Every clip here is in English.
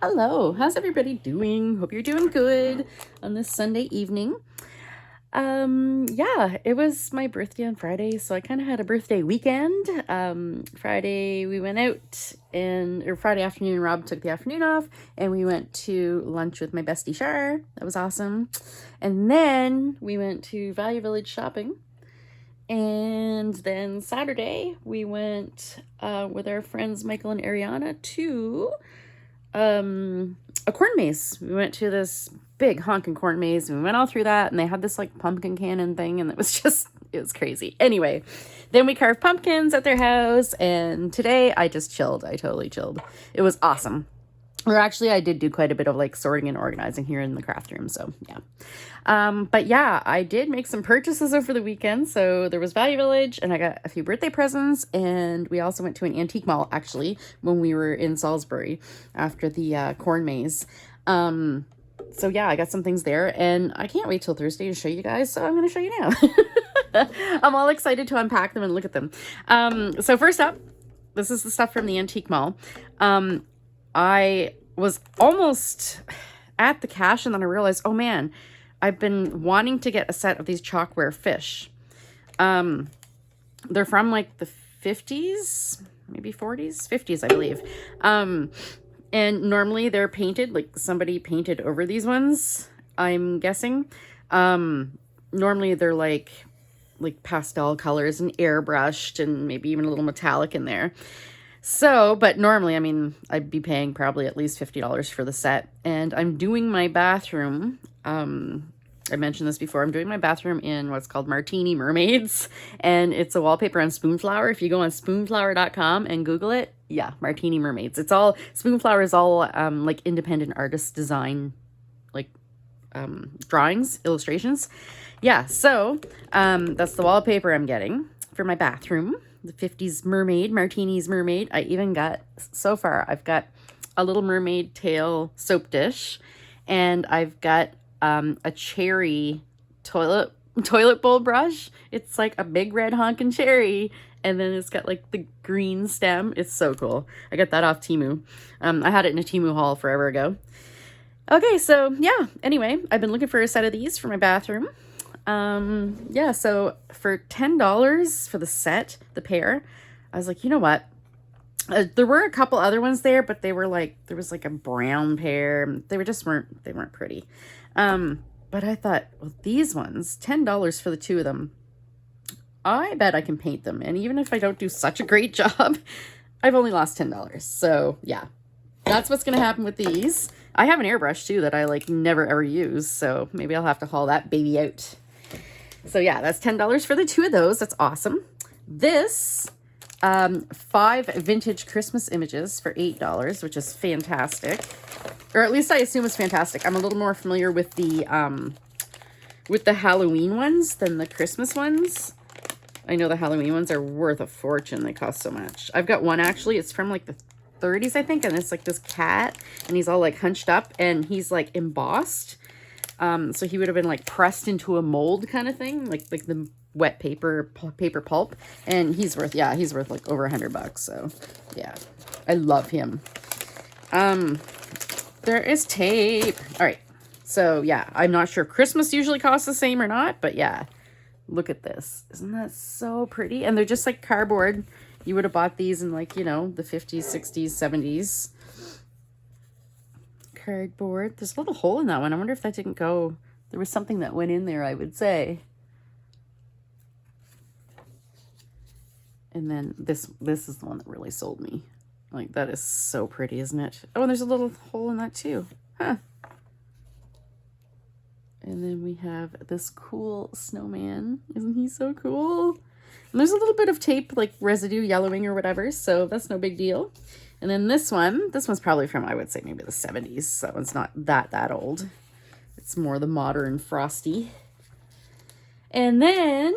Hello, how's everybody doing? Hope you're doing good on this Sunday evening. Yeah, it was my birthday on Friday, so I kind of had a birthday weekend. Friday we went out or Friday afternoon, Rob took the afternoon off and we went to lunch with my bestie Shar. That was awesome. And then we went to Value Village shopping. And then Saturday we went with our friends Michael and Ariana to a corn maze. We went to this big honking corn maze and we went all through that, and they had this like pumpkin cannon thing, and it was crazy. Anyway, then we carved pumpkins at their house, and today I just chilled. I totally chilled. It was awesome. Or actually, I did do quite a bit of like sorting and organizing here in the craft room. So yeah. But yeah, I did make some purchases over the weekend. So there was Value Village and I got a few birthday presents. And we also went to an antique mall actually when we were in Salisbury after the corn maze. So yeah, I got some things there and I can't wait till Thursday to show you guys. So I'm going to show you now. I'm all excited to unpack them and look at them. So first up, this is the stuff from the antique mall. I was almost at the cash and then I realized, oh man, I've been wanting to get a set of these chalkware fish. They're from like the 50s, maybe 40s, 50s, I believe. And normally they're painted, like somebody painted over these ones, I'm guessing. Normally they're like pastel colors and airbrushed and maybe even a little metallic in there. So, but normally, I mean, I'd be paying probably at least $50 for the set. And I'm doing my bathroom. I mentioned this before. I'm doing my bathroom in what's called Martini Mermaids. And it's a wallpaper on Spoonflower. If you go on spoonflower.com and Google it, yeah, Martini Mermaids. It's all, Spoonflower is all like independent artist design, like drawings, illustrations. Yeah, so that's the wallpaper I'm getting for my bathroom. The 50s mermaid, Martini's mermaid. I even got, so far, I've got a little mermaid tail soap dish. And I've got a cherry toilet bowl brush. It's like a big red honkin' cherry. And then it's got like the green stem. It's so cool. I got that off Temu. I had it in a Temu haul forever ago. Okay, so yeah. Anyway, I've been looking for a set of these for my bathroom. Yeah, so for $10 for the set, the pair, I was like, you know what? There were a couple other ones there, but they were like, there was like a brown pair. They weren't pretty. But I thought, well, these ones, $10 for the two of them. I bet I can paint them. And even if I don't do such a great job, I've only lost $10. So yeah, that's what's going to happen with these. I have an airbrush too that I like never ever use. So maybe I'll have to haul that baby out. So yeah, that's $10 for the two of those. That's awesome. This, 5 vintage Christmas images for $8, which is fantastic. Or at least I assume it's fantastic. I'm a little more familiar with the Halloween ones than the Christmas ones. I know the Halloween ones are worth a fortune. They cost so much. I've got one actually. It's from like the 30s, I think. And it's like this cat and he's all like hunched up and he's like embossed. So he would have been like pressed into a mold kind of thing, like the wet paper pulp, and he's worth like over $100. So yeah, I love him. There is tape. All right. So yeah, I'm not sure if Christmas usually costs the same or not, but yeah, look at this. Isn't that so pretty? And they're just like cardboard. You would have bought these in like, you know, the 50s, 60s, 70s. Cardboard. There's a little hole in that one. I wonder if that didn't go. There was something that went in there, I would say. And then this is the one that really sold me. Like, that is so pretty, isn't it? Oh, and there's a little hole in that too. Huh. And then we have this cool snowman. Isn't he so cool? And there's a little bit of tape, like residue yellowing or whatever, so that's no big deal. And then this one's probably from, I would say, maybe the 70s. That one's not that old. It's more the modern Frosty. And then,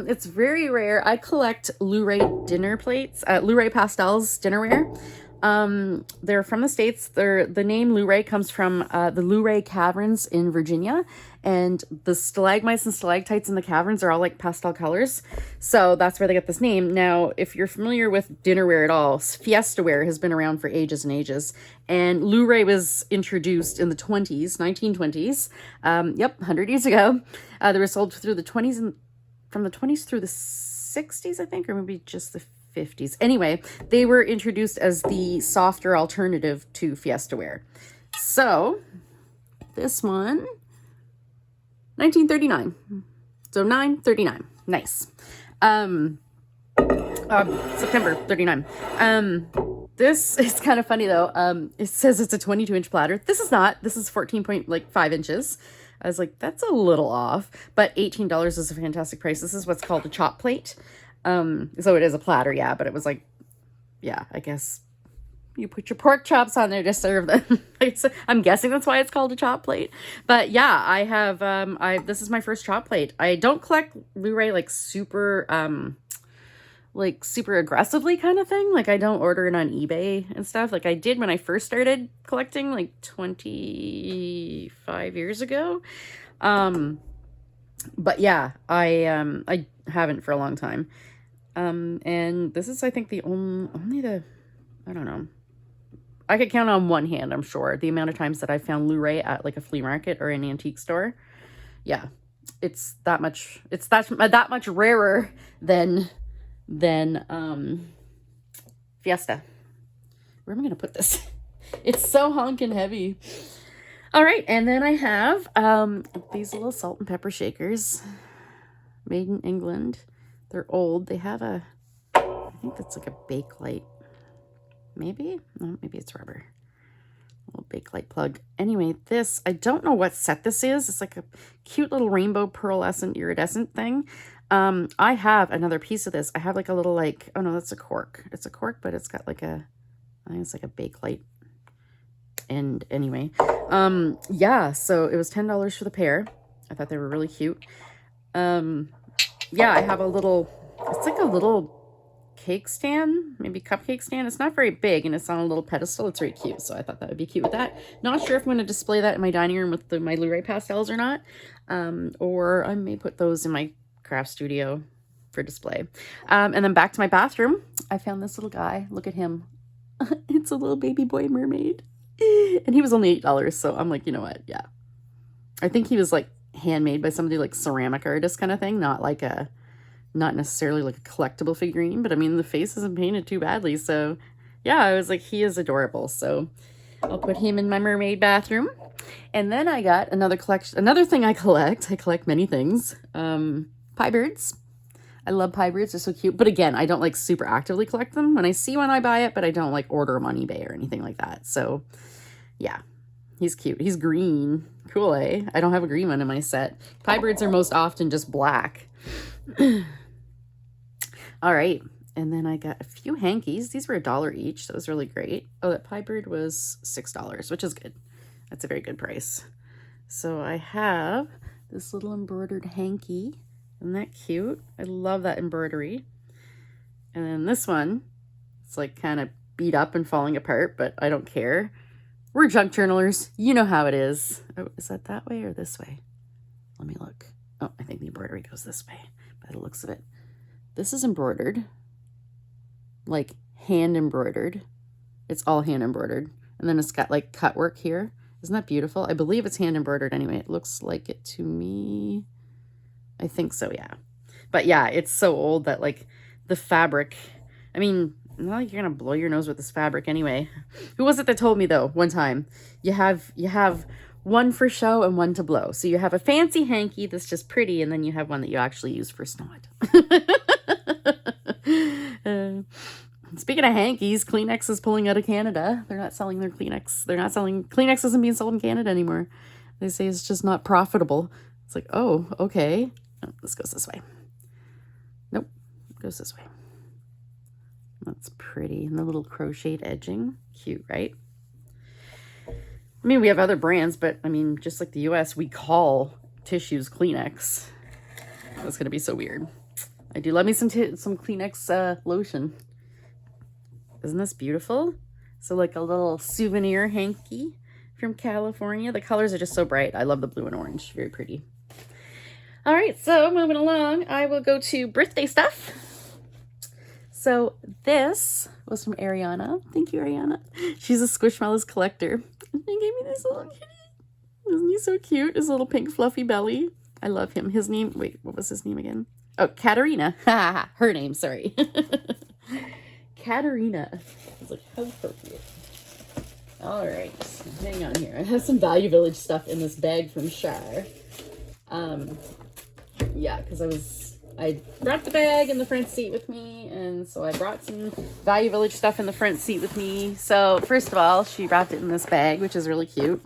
it's very rare. I collect Luray dinner plates, Luray Pastels dinnerware. They're from the States. The name Luray comes from the Luray Caverns in Virginia, and the stalagmites and stalactites in the caverns are all like pastel colors. So that's where they get this name. Now, if you're familiar with dinnerware at all, Fiesta ware has been around for ages and ages. And Luray was introduced in the 1920s. Yep, 100 years ago. They were sold through the 20s and from the 20s through the 60s, I think, or maybe just the 50s. Anyway, they were introduced as the softer alternative to Fiesta ware. So this one, 1939. So 939. Nice. September 39. This is kind of funny though. It says it's a 22-inch platter. This is not. This is 14.5 inches. I was like, that's a little off, but $18 is a fantastic price. This is what's called a chop plate. So it is a platter, yeah, but it was like, yeah, I guess you put your pork chops on there to serve them. I'm guessing that's why it's called a chop plate. But yeah, I have, this is my first chop plate. I don't collect Luray like super aggressively kind of thing. Like I don't order it on eBay and stuff. Like I did when I first started collecting like 25 years ago. But yeah, I haven't for a long time. And this is, I think, the only I don't know. I could count on one hand, I'm sure, the amount of times that I found Luray at like a flea market or an antique store. Yeah, it's that much rarer than Fiesta. Where am I going to put this? It's so honking heavy. All right, and then I have these little salt and pepper shakers made in England. They're old. They have I think that's like a Bakelite. Maybe? No, maybe it's rubber. A little Bakelite plug. Anyway, this, I don't know what set this is. It's like a cute little rainbow pearlescent iridescent thing. I have another piece of this. I have like a little like, oh no, that's a cork. It's a cork, but it's got like I think it's like a Bakelite. And anyway, yeah, so it was $10 for the pair. I thought they were really cute. Yeah, I have a little, it's like a little cake stand, maybe cupcake stand. It's not very big and it's on a little pedestal. It's very cute, so I thought that would be cute with that. Not sure if I'm going to display that in my dining room with my Luray pastels or not. Or I may put those in my craft studio for display. And then back to my bathroom, I found this little guy. Look at him. It's a little baby boy mermaid. And he was only $8, so I'm like, you know what? Yeah. I think he was like handmade by somebody like ceramic artist kind of thing, not necessarily like a collectible figurine, but I mean the face isn't painted too badly, so yeah, I was like, he is adorable. So I'll put him in my mermaid bathroom. And then I got another thing I collect many things. Pie birds. I love pie birds. They're so cute. But again, I don't like super actively collect them. When I see one, I buy it, but I don't like order them on eBay or anything like that. So yeah, he's cute. He's green. Cool, eh? I don't have a green one in my set. Pie birds are most often just black. All right. And then I got a few hankies. These were $1 each. That was really great. Oh, that pie bird was $6, which is good. That's a very good price. So I have this little embroidered hanky. Isn't that cute? I love that embroidery. And then this one, it's like kind of beat up and falling apart, but I don't care. We're junk journalers. You know how it is. Oh, is that way or this way? Let me look. Oh, I think the embroidery goes this way by the looks of it. This is embroidered, like hand embroidered. It's all hand embroidered. And then it's got like cut work here. Isn't that beautiful? I believe it's hand embroidered anyway. It looks like it to me. I think so, yeah. But yeah, it's so old that like the fabric, I mean, not like you're gonna blow your nose with this fabric anyway. Who was it that told me though one time? You have one for show and one to blow. So you have a fancy hanky that's just pretty, and then you have one that you actually use for snot. Speaking of hankies, Kleenex is pulling out of Canada. They're not selling their Kleenex. Kleenex isn't being sold in Canada anymore. They say it's just not profitable. It's like, oh, okay. Oh, this goes this way. Nope, it goes this way. That's pretty. And the little crocheted edging. Cute, right? I mean, we have other brands, but I mean, just like the US, we call tissues Kleenex. That's going to be so weird. I do love me some Kleenex lotion. Isn't this beautiful? So like a little souvenir hanky from California. The colors are just so bright. I love the blue and orange. Very pretty. All right, so moving along, I will go to birthday stuff. So this was from Ariana. Thank you, Ariana. She's a Squishmallows collector. And she gave me this little kitty. Isn't he so cute? His little pink fluffy belly. I love him. His name, wait, what was his name again? Oh, Katarina. Her name, sorry. Katarina. I was like, how appropriate. All right, hang on here. I have some Value Village stuff in this bag from Char. Yeah, because I brought the bag in the front seat with me, and so I brought some Value Village stuff in the front seat with me. So first of all, she wrapped it in this bag, which is really cute.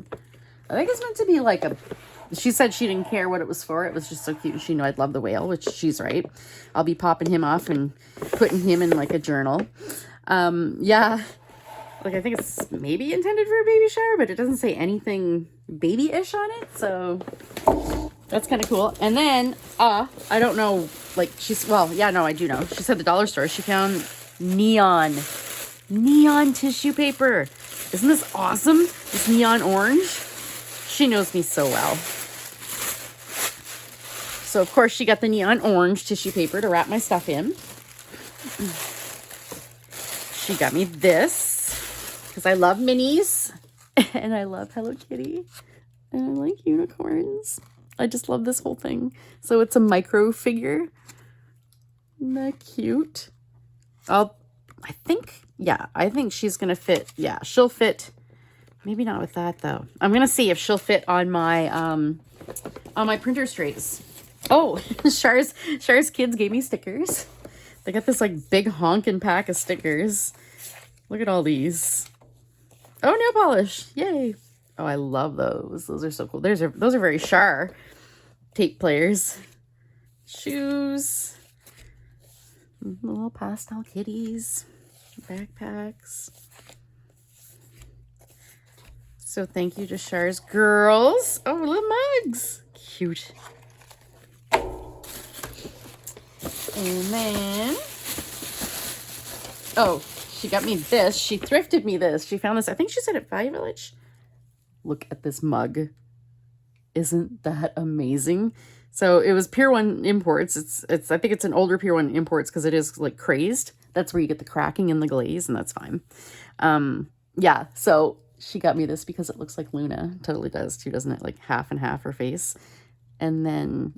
I think it's meant to be like a, she said she didn't care what it was for. It was just so cute, and she knew I'd love the whale, which she's right. I'll be popping him off and putting him in like a journal. Yeah, like I think it's maybe intended for a baby shower, but it doesn't say anything baby-ish on it, so that's kind of cool. And then, I don't know, like she's, well, yeah, no, I do know. She said the dollar store, she found neon tissue paper. Isn't this awesome? This neon orange. She knows me so well. So, of course, she got the neon orange tissue paper to wrap my stuff in. She got me this because I love minis and I love Hello Kitty and I like unicorns. I just love this whole thing. So it's a micro figure. Isn't that cute? I think she's going to fit. Yeah, she'll fit. Maybe not with that though. I'm going to see if she'll fit on my printer trays. Oh, Char's kids gave me stickers. They got this like big honkin' pack of stickers. Look at all these. Oh, nail polish. Yay. Oh, I love those. Those are so cool. Those are very Char tape players. Shoes. Little pastel kitties. Backpacks. So thank you to Char's girls. Oh, little mugs. Cute. And then, oh, she got me this. She thrifted me this. She found this. I think she said at Value Village. Look at this mug. Isn't that amazing? So it was Pier 1 Imports. It's I think it's an older Pier 1 Imports because it is like crazed. That's where you get the cracking in the glaze, and that's fine. Yeah, so she got me this because it looks like Luna. Totally does too, doesn't it? Like half and half her face. And then,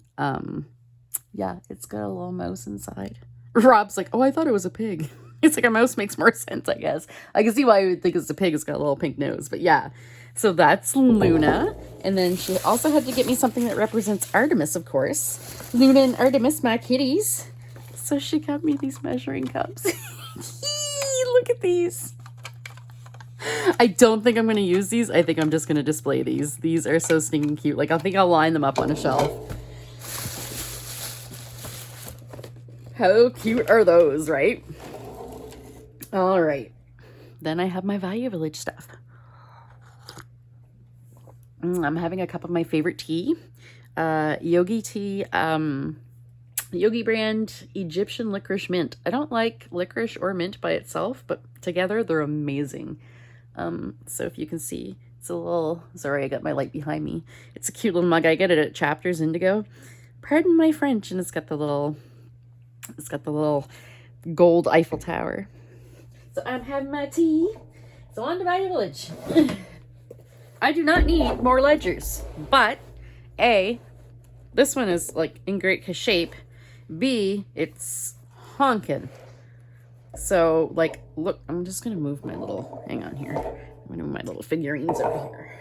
yeah, it's got a little mouse inside. Rob's like, oh, I thought it was a pig. It's like a mouse makes more sense, I guess. I can see why you would think it's a pig. It's got a little pink nose. But yeah, so that's Luna. And then she also had to get me something that represents Artemis, of course. Luna and Artemis, my kitties. So she got me these measuring cups. Look at these. I don't think I'm going to use these. I think I'm just going to display these. These are so stinking cute. Like, I think I'll line them up on a shelf. How cute are those, right? All right. Then I have my Value Village stuff. I'm having a cup of my favorite tea. Yogi tea. Yogi brand Egyptian licorice mint. I don't like licorice or mint by itself, but together they're amazing. So if you can see, it's a little, sorry, I got my light behind me. It's a cute little mug. I get it at Chapters Indigo. Pardon my French. And it's got the little gold Eiffel Tower. So I'm having my tea. So on to Value Village. I do not need more ledgers, but A, this one is like in great shape. B, it's honkin'. So like, look, I'm just gonna move my little, hang on here. I'm gonna move my little figurines over here.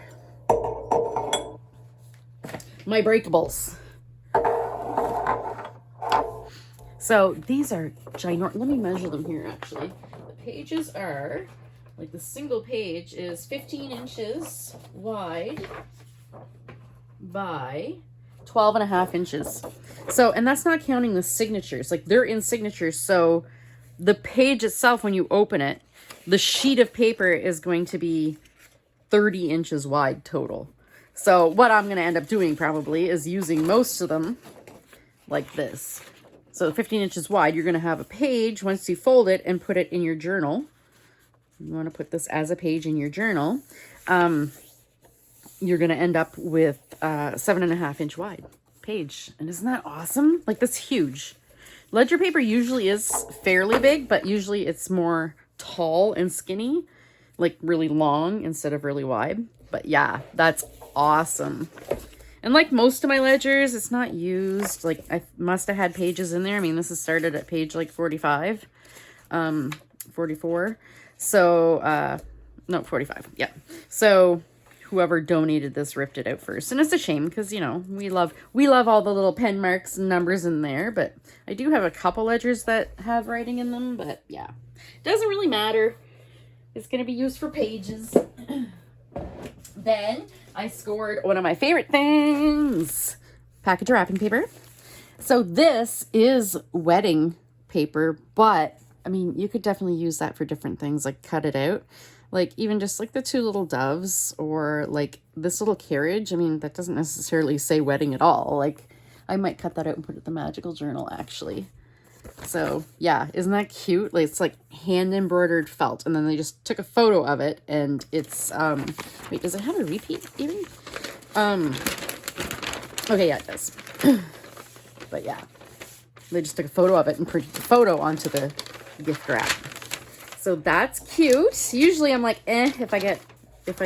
My breakables. So these are ginormous. Let me measure them here actually. The pages are, like the single page is 15 inches wide by 12 and a half inches. So, and that's not counting the signatures. Like they're in signatures. So the page itself, when you open it, the sheet of paper is going to be 30 inches wide total. So what I'm going to end up doing probably is using most of them like this. So 15 inches wide, you're going to have a page once you fold it and put it in your journal. you want to put this as a page in your journal, you're going to end up with a 7.5-inch wide page. And isn't that awesome? Like, that's huge. Ledger paper usually is fairly big, but usually it's more tall and skinny, like really long instead of really wide. But yeah, that's awesome. And like most of my ledgers, it's not used. Like, I must have had pages in there. I mean, this is started at page like 45, 44. So, no, 45. Yeah. So whoever donated this ripped it out first. And it's a shame because, you know, we love all the little pen marks and numbers in there. But I do have a couple ledgers that have writing in them. But yeah, doesn't really matter. It's going to be used for pages. Then I scored one of my favorite things, package of wrapping paper. So this is wedding paper, but I mean, you could definitely use that for different things, like cut it out. Like even just like the two little doves or like this little carriage. I mean, that doesn't necessarily say wedding at all. Like I might cut that out and put it in the magical journal actually. So yeah, isn't that cute? Like it's like hand embroidered felt, and then they just took a photo of it, and it's wait, does it have a repeat even? Okay, yeah, it does. But yeah, they just took a photo of it and printed the photo onto the gift wrap. So that's cute. Usually I'm like, if I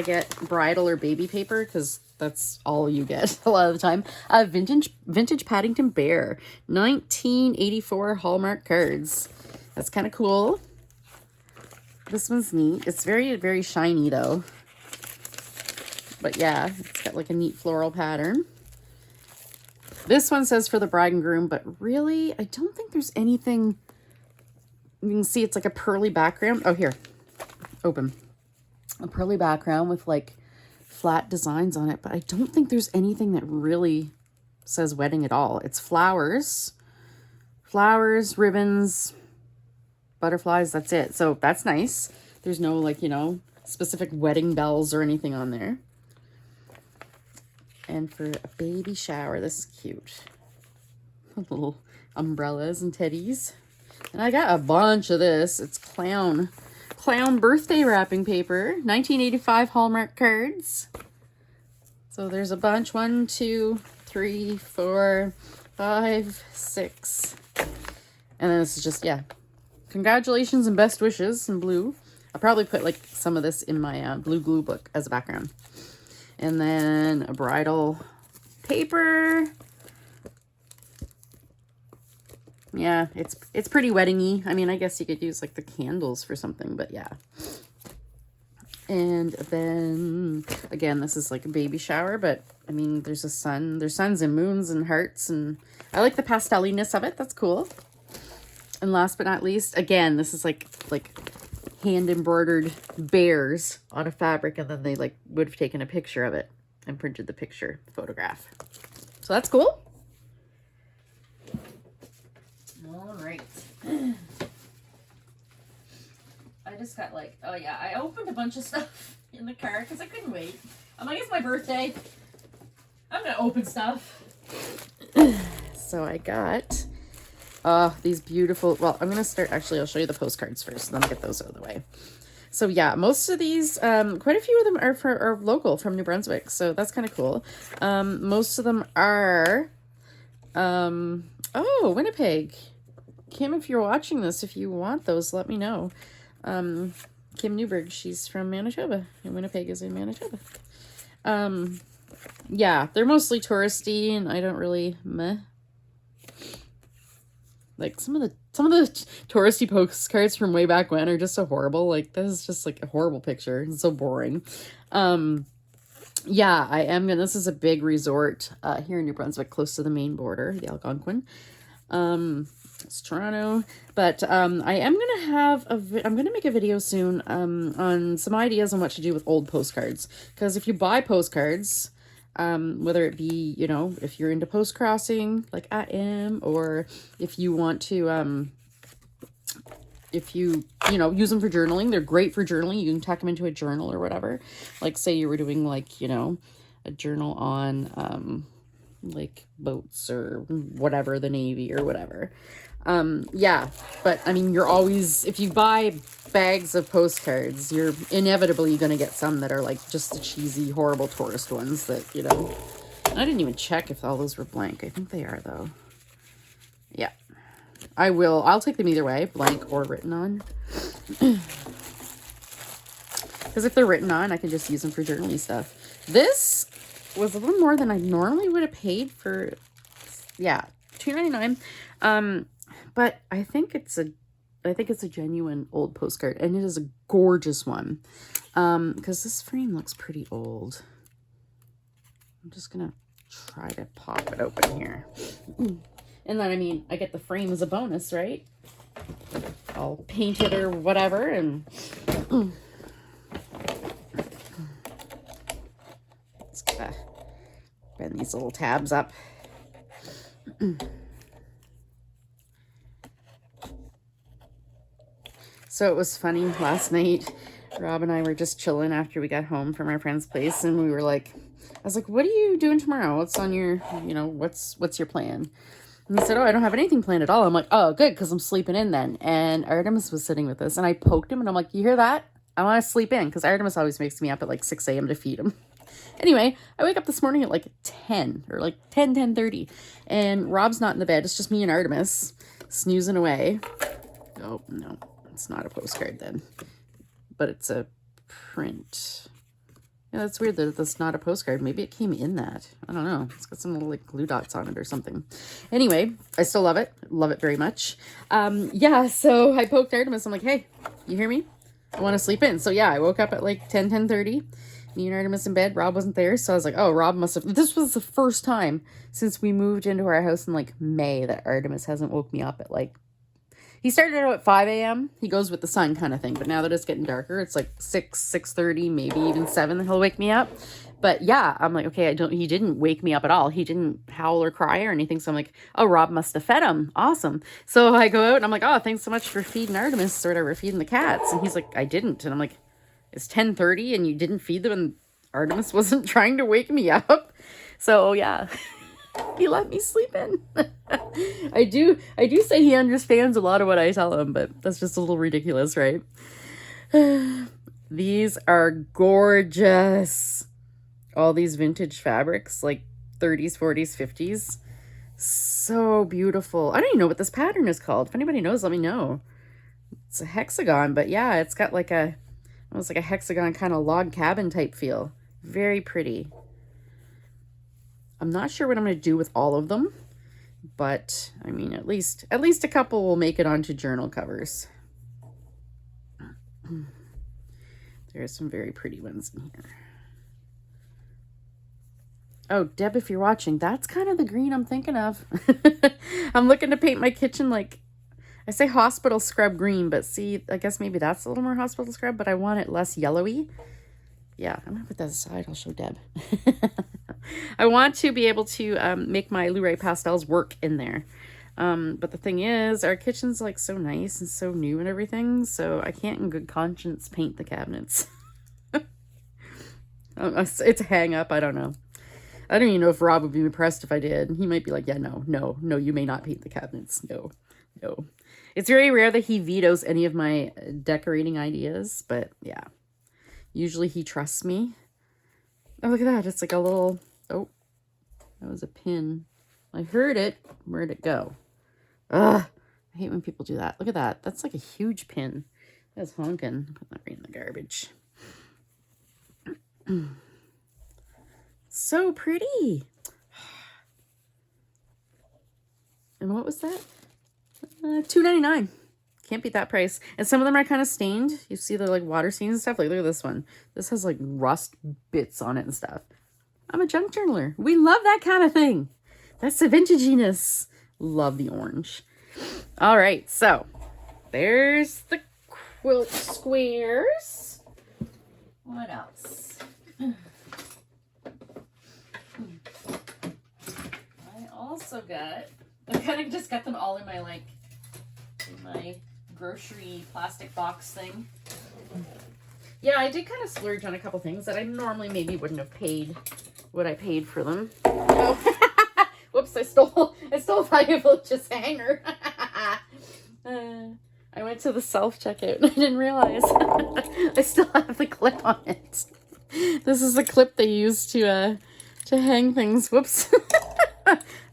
get bridal or baby paper, because that's all you get a lot of the time. Vintage Paddington Bear, 1984 Hallmark cards. That's kind of cool. This one's neat. It's very, very shiny though. But yeah, it's got like a neat floral pattern. This one says for the bride and groom, but really, I don't think there's anything. You can see it's like a pearly background. Oh, here, open. A pearly background with like flat designs on it, but I don't think there's anything that really says wedding at all. It's flowers, ribbons, butterflies. That's it. So that's nice. There's no like, you know, specific wedding bells or anything on there. And for a baby shower, this is cute. Little umbrellas and teddies. And I got a bunch of this. It's clown birthday wrapping paper, 1985 Hallmark cards. So there's a bunch. 1, 2, 3, 4, 5, 6. And then this is just, yeah, congratulations and best wishes in blue. I'll probably put like some of this in my blue glue book as a background. And then a bridal paper. Yeah, it's pretty wedding-y. I mean, I guess you could use like the candles for something, but yeah. And then again, this is like a baby shower, but I mean, there's a sun, there's suns and moons and hearts, and I like the pasteliness of it. That's cool. And last but not least, again, this is like hand embroidered bears on a fabric, and then they like would have taken a picture of it and printed the picture photograph. So that's cool. All right. I just got like, oh yeah, I opened a bunch of stuff in the car because I couldn't wait. I'm like, it's my birthday. I'm gonna open stuff. So I got these beautiful, well, I'm gonna start, actually I'll show you the postcards first, and then I'll get those out of the way. So yeah, most of these, quite a few of them are local from New Brunswick, so that's kind of cool. Most of them are, oh, Winnipeg. Kim, if you're watching this, if you want those, let me know. Kim Newberg, she's from Manitoba, and Winnipeg is in Manitoba. Yeah, they're mostly touristy, and I don't really meh. Like some of the touristy postcards from way back when are just so horrible. Like this is just like a horrible picture. It's so boring. Yeah, I am gonna. This is a big resort here in New Brunswick, close to the Maine border, the Algonquin. It's Toronto, but I am gonna have I'm gonna make a video soon on some ideas on what to do with old postcards, because if you buy postcards, whether it be, you know, if you're into post crossing like I am, or if you want to if you know, use them for journaling, they're great for journaling. You can tuck them into a journal or whatever. Like say you were doing like, you know, a journal on like boats or whatever, the Navy or whatever. Yeah, but I mean, you're always, if you buy bags of postcards, you're inevitably going to get some that are like just the cheesy, horrible tourist ones that, you know, I didn't even check if all those were blank. I think they are though. Yeah, I'll take them either way, blank or written on. Because if they're written on, I can just use them for journaling stuff. This was a little more than I normally would have paid for, yeah, $2.99. But I think it's a genuine old postcard, and it is a gorgeous one. Because this frame looks pretty old. I'm just gonna try to pop it open here. And then, I mean, I get the frame as a bonus, right? I'll paint it or whatever, and let's bend these little tabs up. So it was funny last night. Rob and I were just chilling after we got home from our friend's place, and we were like, I was like, what are you doing tomorrow? What's on your, you know, what's your plan? And he said, oh, I don't have anything planned at all. I'm like, oh, good, because I'm sleeping in then. And Artemis was sitting with us, and I poked him, and I'm like, you hear that? I want to sleep in, because Artemis always makes me up at like 6 a.m. to feed him. Anyway, I wake up this morning at like 10 or like 10:30, and Rob's not in the bed. It's just me and Artemis snoozing away. Oh, no, it's not a postcard then, but it's a print. Yeah, that's weird that that's not a postcard. Maybe it came in that. I don't know. It's got some little like glue dots on it or something. Anyway, I still love it. Love it very much. Yeah, so I poked Artemis. I'm like, hey, you hear me? I want to sleep in. So yeah, I woke up at like 10:30. Me and Artemis in bed. Rob wasn't there. So I was like, oh, Rob must have. This was the first time since we moved into our house in like May that Artemis hasn't woke me up at like, he started out at 5 a.m. He goes with the sun kind of thing. But now that it's getting darker, it's like 6:30, maybe even 7 that he'll wake me up. But yeah, I'm like, okay, he didn't wake me up at all. He didn't howl or cry or anything. So I'm like, oh, Rob must have fed him. Awesome. So I go out and I'm like, oh, thanks so much for feeding Artemis or whatever, feeding the cats. And he's like, I didn't. And I'm like, it's 10:30 and you didn't feed them and Artemis wasn't trying to wake me up. So yeah. He let me sleep in. I do say he understands a lot of what I tell him, but that's just a little ridiculous, right? These are gorgeous. All these vintage fabrics, like 30s, 40s, 50s. So beautiful. I don't even know what this pattern is called. If anybody knows, let me know. It's a hexagon, but yeah, it's got like almost like a hexagon kind of log cabin type feel. Very pretty. I'm not sure what I'm going to do with all of them, but I mean, at least a couple will make it onto journal covers. There's some very pretty ones in here. Oh, Deb, if you're watching, that's kind of the green I'm thinking of. I'm looking to paint my kitchen like, I say hospital scrub green, but see, I guess maybe that's a little more hospital scrub, but I want it less yellowy. Yeah, I'm going to put that aside. I'll show Deb. I want to be able to make my Luray pastels work in there. But the thing is, our kitchen's like so nice and so new and everything, so I can't in good conscience paint the cabinets. It's a hang up. I don't know. I don't even know if Rob would be impressed if I did. He might be like, yeah, no, you may not paint the cabinets. No. It's very rare that he vetoes any of my decorating ideas, but yeah. Usually he trusts me. Oh, look at that. It's like a little... Oh, that was a pin. I heard it. Where'd it go? Ugh. I hate when people do that. Look at that. That's like a huge pin. That's honking. Put that right in the garbage. So pretty. And what was that? $2.99. Can't beat that price. And some of them are kind of stained. You see the like water stains and stuff. Like, look at this one. This has like rust bits on it and stuff. I'm a junk journaler. We love that kind of thing. That's the vintaginess. Love the orange. All right. So there's the quilt squares. What else? I also got, I kind of just got them all in my my grocery plastic box thing. Yeah, I did kind of splurge on a couple things that I normally maybe wouldn't have paid what I paid for them. Oh. Whoops, I stole a valuable just hanger. I went to the self-checkout and I didn't realize I still have the clip on it. This is the clip they use to hang things. Whoops.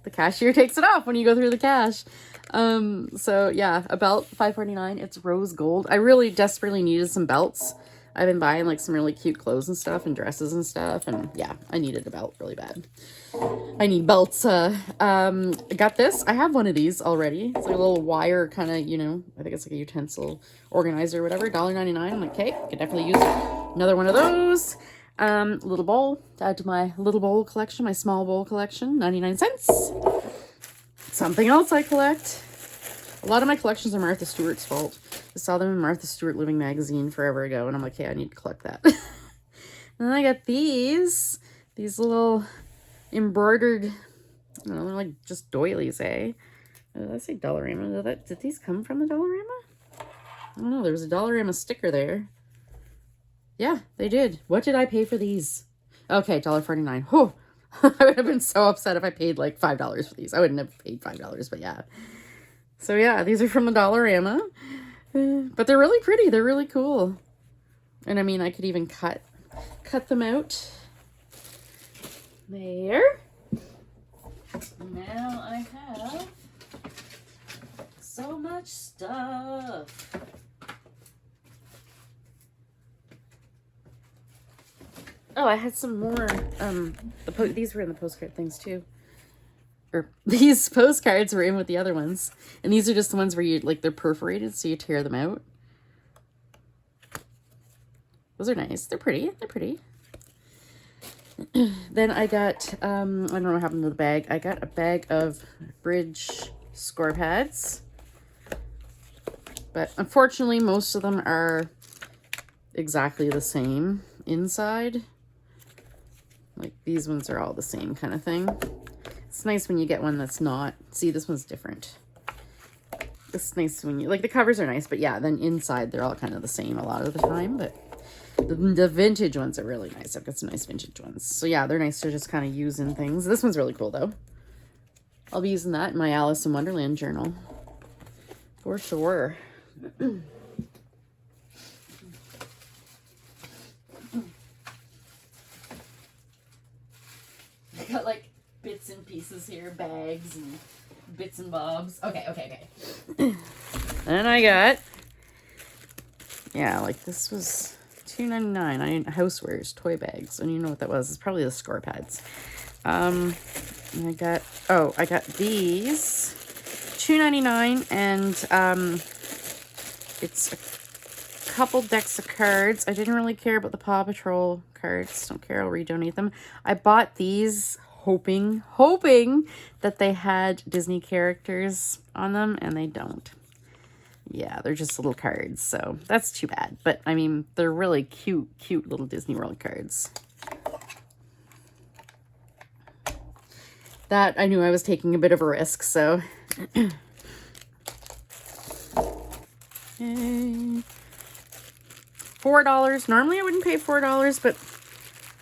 The cashier takes it off when you go through the cash. So yeah, a belt, $5.49. It's rose gold. I really desperately needed some belts. I've been buying like some really cute clothes and stuff and dresses and stuff. And yeah, I needed a belt really bad. I need belts. I got this. I have one of these already. It's like a little wire kind of, you know, I think it's like a utensil organizer or whatever. $1.99. I'm like, okay, could definitely use another one of those. Little bowl to add to my little bowl collection, my small bowl collection, 99 cents. Something else I collect. A lot of my collections are Martha Stewart's fault. I saw them in Martha Stewart Living magazine forever ago, and I'm like, hey, I need to collect that. And then I got these little embroidered, I don't know, they're like just doilies, eh? Did I say Dollarama? Did these come from the Dollarama? I don't know. There was a Dollarama sticker there. Yeah, they did. What did I pay for these? Okay, $1.49. Whew. I would have been so upset if I paid like $5 for these. I wouldn't have paid $5, but yeah. So yeah, these are from the Dollarama. But they're really pretty. They're really cool. And I mean, I could even cut them out. There. Now I have so much stuff. Oh, I had some more. These were in the postcard things too. Or these postcards were in with the other ones. And these are just the ones where you, like, they're perforated, so you tear them out. Those are nice. They're pretty. They're pretty. Then I got, I don't know what happened to the bag. I got a bag of Bridge score pads. But unfortunately, most of them are exactly the same inside. Like, these ones are all the same kind of thing. It's nice when you get one that's not. See, this one's different. It's nice when you, like, the covers are nice, but yeah, then inside they're all kind of the same a lot of the time. But the vintage ones are really nice. I've got some nice vintage ones. So yeah, they're nice to just kind of use in things. This one's really cool, though. I'll be using that in my Alice in Wonderland journal. For sure. I got, like, bits and pieces here, bags and bits and bobs. Okay. And I got, yeah, like this was $2.99. Housewares, toy bags. And you know what that was. It's probably the score pads. And I got these. $2.99 and it's a couple decks of cards. I didn't really care about the Paw Patrol cards. Don't care, I'll redonate them. I bought these hoping that they had Disney characters on them, and they don't. Yeah, they're just little cards, so that's too bad. But I mean, they're really cute little Disney World cards. That I knew I was taking a bit of a risk, so $4. Normally I wouldn't pay $4, but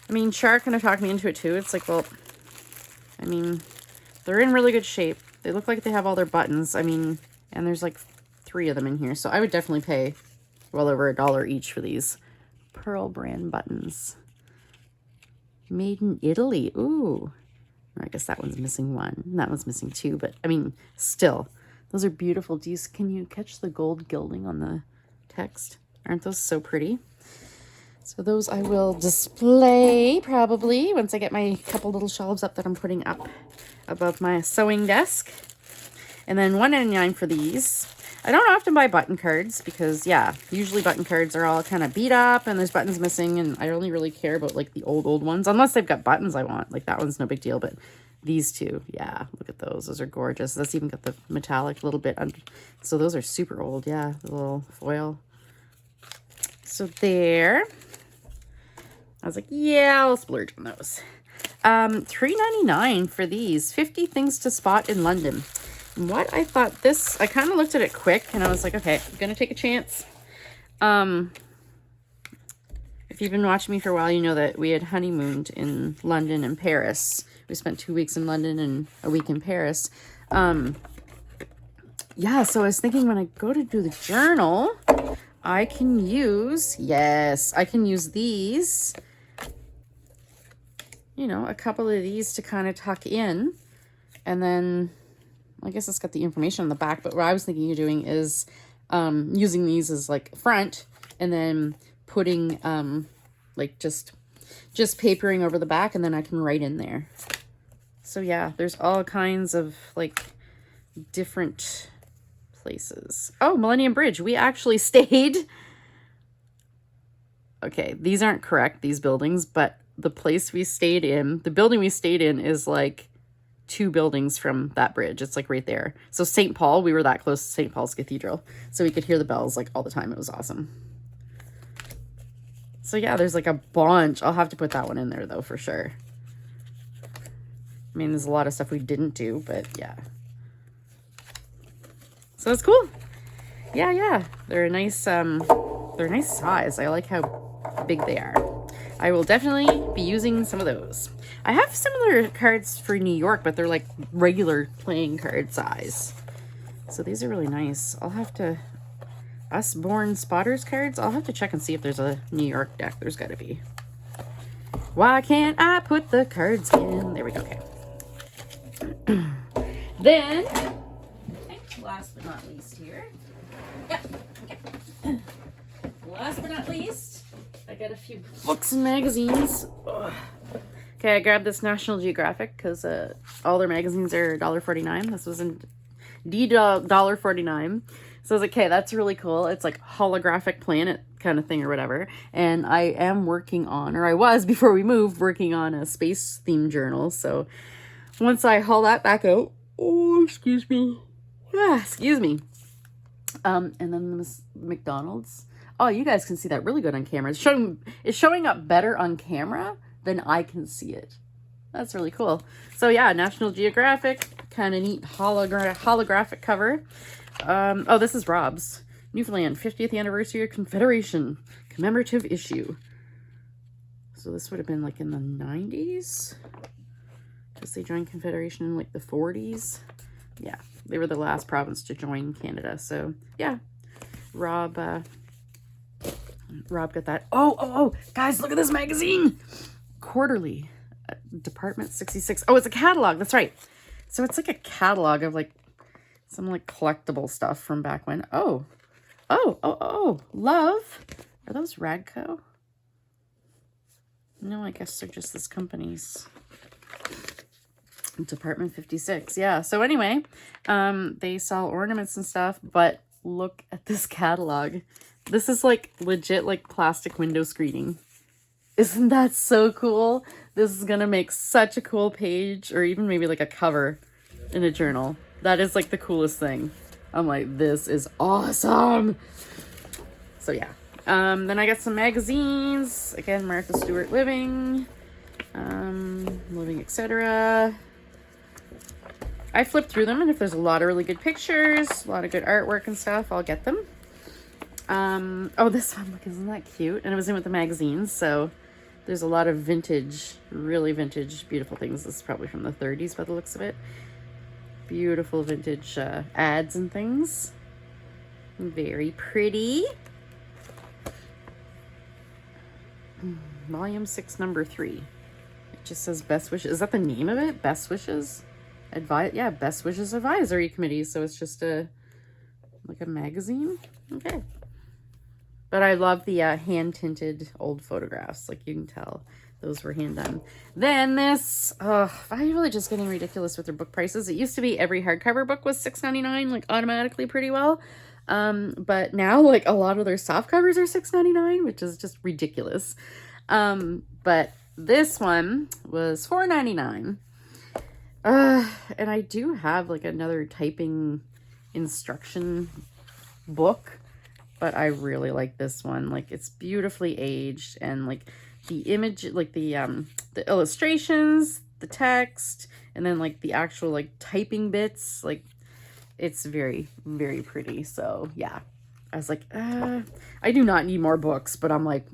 I mean, Char kind of talked me into it too. It's like, well, I mean, they're in really good shape. They look like they have all their buttons. I mean, and there's like 3 of them in here. So I would definitely pay well over $1 each for these Pearl brand buttons. Made in Italy. Ooh. I guess that one's missing 1. And that one's missing 2. But I mean, still, those are beautiful. Can you catch the gold gilding on the text? Aren't those so pretty? So those I will display probably once I get my couple little shelves up that I'm putting up above my sewing desk. And then $1.99 for these. I don't often buy button cards because, yeah, usually button cards are all kind of beat up and there's buttons missing, and I only really care about, like, the old ones. Unless they've got buttons I want. Like, that one's no big deal, but these two, yeah, look at those. Those are gorgeous. That's even got the metallic little bit under. So those are super old, yeah, the little foil. So there. I was like, yeah, I'll splurge on those. $3.99 for these. 50 things to spot in London. And what I thought this, I kind of looked at it quick and I was like, okay, I'm going to take a chance. If you've been watching me for a while, you know that we had honeymooned in London and Paris. We spent 2 weeks in London and a week in Paris. yeah, so I was thinking when I go to do the journal, I can use, yes, I can use these, you know, a couple of these to kind of tuck in. And then I guess it's got the information on the back, but what I was thinking of doing is using these as like front and then putting like just papering over the back, and then I can write in there. So yeah, there's all kinds of like different places. Oh, Millennium Bridge. We actually stayed. Okay, these aren't correct, these buildings, but the place we stayed in, the building we stayed in is like 2 buildings from that bridge. It's like right there. So St. Paul, we were that close to St. Paul's Cathedral. So we could hear the bells like all the time. It was awesome. So yeah, there's like a bunch. I'll have to put that one in there though, for sure. I mean, there's a lot of stuff we didn't do, but yeah. So it's cool. Yeah. They're a nice size. I like how big they are. I will definitely be using some of those. I have similar cards for New York, but they're like regular playing card size. So these are really nice. I'll have to, Usborne Spotters cards, I'll have to check and see if there's a New York deck. There's got to be. Why can't I put the cards in? There we go, okay. Then, last but not least here. Yep, okay. Last but not least, I got a few books and magazines. Ugh. Okay, I grabbed this National Geographic because all their magazines are $1.49. This was indeed $1.49. So I was like, okay, that's really cool. It's like holographic planet kind of thing or whatever. And I am working on, or I was before we moved, working on a space themed journal. So once I haul that back out, oh, excuse me. Excuse me. And then this McDonald's. Oh, you guys can see that really good on camera. It's showing up better on camera than I can see it. That's really cool. So yeah, National Geographic, kind of neat holographic cover. Oh, this is Rob's. Newfoundland, 50th Anniversary of Confederation, commemorative issue. So this would have been like in the 90s? Because they joined Confederation in like the 40s. Yeah, they were the last province to join Canada. So yeah, Rob got that. Oh, guys, look at this magazine. Quarterly, Department 66. Oh, it's a catalog. That's right. So it's like a catalog of like some like collectible stuff from back when. Oh, Love. Are those Radco? No, I guess they're just this company's. Department 56. Yeah. So anyway, they sell ornaments and stuff, but look at this catalog. This is like legit like plastic window screening. Isn't that so cool? This is gonna make such a cool page, or even maybe like a cover in a journal. That is like the coolest thing. I'm like, this is awesome. So yeah. Then I got some magazines. Again, Martha Stewart Living, Living, etc. I flip through them, and if there's a lot of really good pictures, a lot of good artwork and stuff, I'll get them. Oh, this one, look, isn't that cute? And it was in with the magazines, so there's a lot of vintage, really vintage, beautiful things. This is probably from the 30s by the looks of it. Beautiful vintage ads and things. Very pretty. Volume 6, number 3. It just says Best Wishes. Is that the name of it? Best Wishes? Best Wishes Advisory Committee. So it's just like a magazine. Okay. But I love the hand-tinted old photographs. Like, you can tell those were hand-done. Then this, I'm really just getting ridiculous with their book prices. It used to be every hardcover book was $6.99, like, automatically pretty well. But now, like, a lot of their soft covers are $6.99, which is just ridiculous. But this one was $4.99. And I do have, like, another typing instruction book. But I really like this one. Like, it's beautifully aged, and like the image, like the illustrations, the text, and then like the actual like typing bits, like it's very, very pretty. So yeah, I was like, I do not need more books, but I'm like,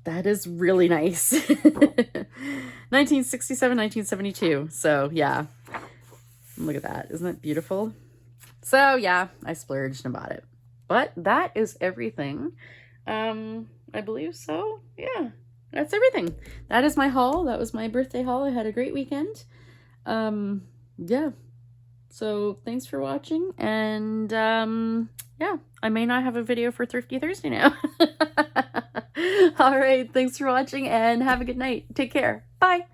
that is really nice. 1967, 1972. So yeah, look at that. Isn't that beautiful? So yeah, I splurged and bought it. But that is everything. I believe so. Yeah, that's everything. That is my haul. That was my birthday haul. I had a great weekend. Yeah. So thanks for watching, and yeah, I may not have a video for Thrifty Thursday now. All right, thanks for watching, and have a good night. Take care. Bye.